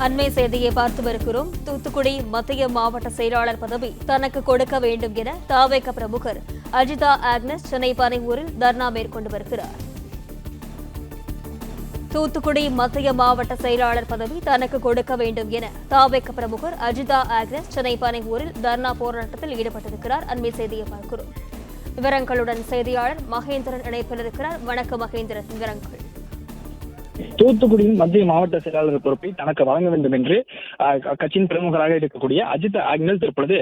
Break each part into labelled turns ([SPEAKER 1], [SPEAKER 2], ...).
[SPEAKER 1] அண்மை செய்தியை பார்த்து வருகிறோம். தூத்துக்குடி மத்திய மாவட்ட செயலாளர் பதவி தனக்கு கொடுக்க வேண்டும் என தவேக பிரமுகர் அஜிதா ஆக்னஸ் சென்னை பனையூரில் தர்ணா மேற்கொண்டு வருகிறார். தூத்துக்குடி மத்திய மாவட்ட செயலாளர் பதவி தனக்கு கொடுக்க வேண்டும் என தவேக பிரமுகர் அஜிதா ஆக்னஸ் சென்னை பனையூரில் தர்ணா போராட்டத்தில் ஈடுபட்டிருக்கிறார். அண்மை செய்தியை பார்க்கிறோம். விவரங்களுடன் செய்தியாளர் மகேந்திரன் இணைப்பில் இருக்கிறார். வணக்கம் மகேந்திரன், விவரங்கள்.
[SPEAKER 2] தூத்துக்குடியின் மத்திய மாவட்ட செயலாளர் பொறுப்பை தனக்கு வழங்க வேண்டும் என்று கட்சியின் பிரமுகராக இருக்கக்கூடிய அஜித் ஆக்னல் தற்பொழுது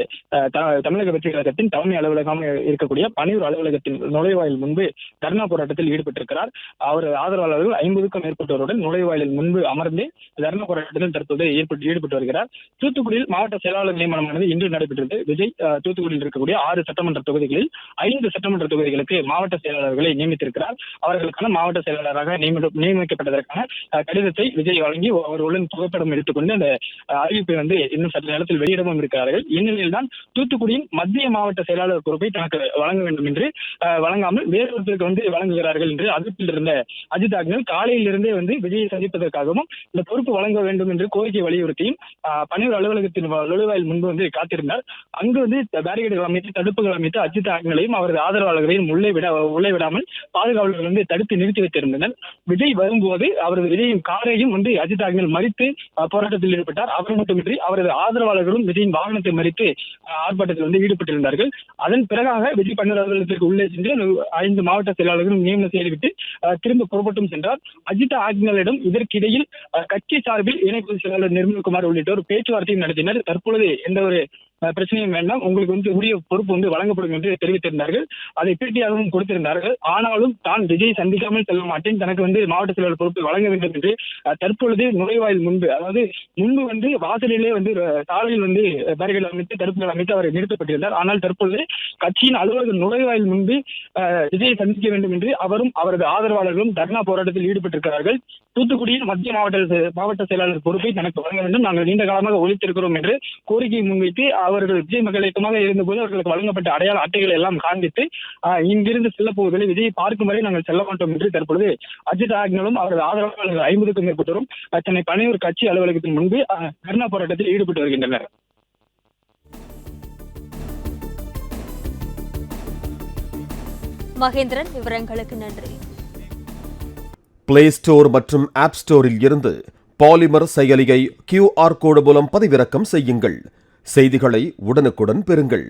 [SPEAKER 2] தமிழக வெற்றி கழகத்தின் தலைமை அலுவலகம் இருக்கக்கூடிய பனையூர் அலுவலகத்தின் நுழைவாயில் முன்பு தர்ணா போராட்டத்தில் ஈடுபட்டிருக்கிறார். அவர் ஆதரவாளர்கள் 50க்கும் மேற்பட்டவருடன் நுழைவாயிலில் முன்பு அமர்ந்து தர்ணா போராட்டத்தில் தற்போது ஈடுபட்டு வருகிறார். தூத்துக்குடியில் மாவட்ட செயலாளர் நியமனமானது இன்று நடைபெற்றது. விஜய் தூத்துக்குடியில் இருக்கக்கூடிய 6 சட்டமன்ற தொகுதிகளில் 5 சட்டமன்ற தொகுதிகளுக்கு மாவட்ட செயலாளர்களை நியமித்திருக்கிறார். அவர்களுக்கான மாவட்ட செயலாளராக நியமிக்கப்பட்டதற்கான கடிதத்தை விஜய் வழங்கி அவர்களுடன் புகைப்படம் எடுத்துக்கொண்டு அந்த அறிவிப்பை இன்னும் சற்று நேரத்தில் வெளியிடவும் இருக்கிறார்கள். இந்நிலையில் தான் தூத்துக்குடியின் மத்திய மாவட்ட செயலாளர் பொறுப்பை தனக்கு வழங்க வேண்டும் என்று வழங்காமல் வேறொருத்தருக்கு வழங்குகிறார்கள் என்று அதிருப்தியில் இருந்த அஜித் ஆக்னல் காலையிலிருந்தே விஜயை சந்திப்பதற்காகவும் இந்த பொறுப்பு வழங்க வேண்டும் என்று கோரிக்கை வலியுறுத்தியும் பனையூர் அலுவலகத்தின் நுழைவாயில் முன்பு காத்திருந்தார். அங்கு பேரிகேடுகள் அமைத்து தடுப்புகள் அமைத்து அஜித் ஆக்னலையும் அவரது ஆதரவாளர்களையும் உள்ளே விடாமல் பாதுகாவலர்கள் தடுத்து நிறுத்தி வைத்திருந்தனர். விஜய் வரும்போது அவரது விஜயின் காரையும் அஜித் ஆக்னல் மறித்து போராட்டத்தில் ஈடுபட்டார். அவர் மட்டுமின்றி அவரது ஆதரவாளர்களும் விஜயின் வாகனத்தை மறித்து ஆர்ப்பாட்டத்தில் ஈடுபட்டிருந்தார்கள். அதன் பிறகாக விஜய் பன்னீர் அலுவலகத்திற்கு உள்ளே சென்று 5 மாவட்ட செயலாளர்களும் நியமனம் செய்துவிட்டு திரும்ப புறப்பட்டும் சென்றார். அஜித் ஆக்னலிடம் இதற்கிடையில் கட்சி சார்பில் இணை பொதுச் செயலாளர் நிர்மல்குமார் உள்ளிட்டோர் பேச்சுவார்த்தையும் நடத்தினர். தற்பொழுது எந்த ஒரு பிரச்சனையும் வேண்டாம், உங்களுக்கு உரிய பொறுப்பு வழங்கப்படும் என்று தெரிவித்திருந்தார்கள். அதை பேட்டியாகவும் கொடுத்திருந்தார்கள். ஆனாலும் தான் விஜய் சந்திக்காமல் செல்ல மாட்டேன், தனக்கு மாவட்ட செயலாளர் பொறுப்பு வழங்க வேண்டும் என்று தற்பொழுது நுழைவாயில் முன்பு முன்பு வாசலிலே சாலையில் பேரிகேட் அமைத்து தடுப்புகள் அமைத்து அவர் நிறுத்தப்பட்டிருந்தார். ஆனால் தற்பொழுது கட்சியின் அலுவலக நுழைவாயில் முன்பு விஜயை சந்திக்க வேண்டும் என்று அவரும் அவரது ஆதரவாளர்களும் தர்ணா போராட்டத்தில் ஈடுபட்டிருக்கிறார்கள். தூத்துக்குடியில் மத்திய மாவட்ட செயலாளர் பொறுப்பை தனக்கு வழங்க வேண்டும், நாங்கள் நீண்ட காலமாக ஒழித்திருக்கிறோம் என்று கோரிக்கையை முன்வைத்து அவர்கள் விஜய் மக்கள் இயக்கமாக இருந்தபோது அவர்களுக்கு வழங்கப்பட்ட அடையாள அட்டைகளை எல்லாம் காண்பித்து இங்கிருந்து செல்ல போவதில்லை, விஜயை பார்க்கும் வரை நாங்கள் செல்ல மாட்டோம் என்று தற்பொழுது அஜித் ஆக்னலும் அவரது ஆதரவாளர்கள் 50க்கும் மேற்பட்டோரும் சென்னை பனையூர் கட்சி அலுவலகத்தின் முன்பு தர்ணா போராட்டத்தில் ஈடுபட்டு வருகின்றனர்.
[SPEAKER 1] மகேந்திரன், விவரங்களுக்கு நன்றி.
[SPEAKER 3] பிளே ஸ்டோர் மற்றும் ஆப் ஸ்டோரில் இருந்து பாலிமர் செயலியை QR கோடு மூலம் பதிவிறக்கம் செய்யுங்கள். செய்திகளை உடனுக்குடன் பெறுங்கள்.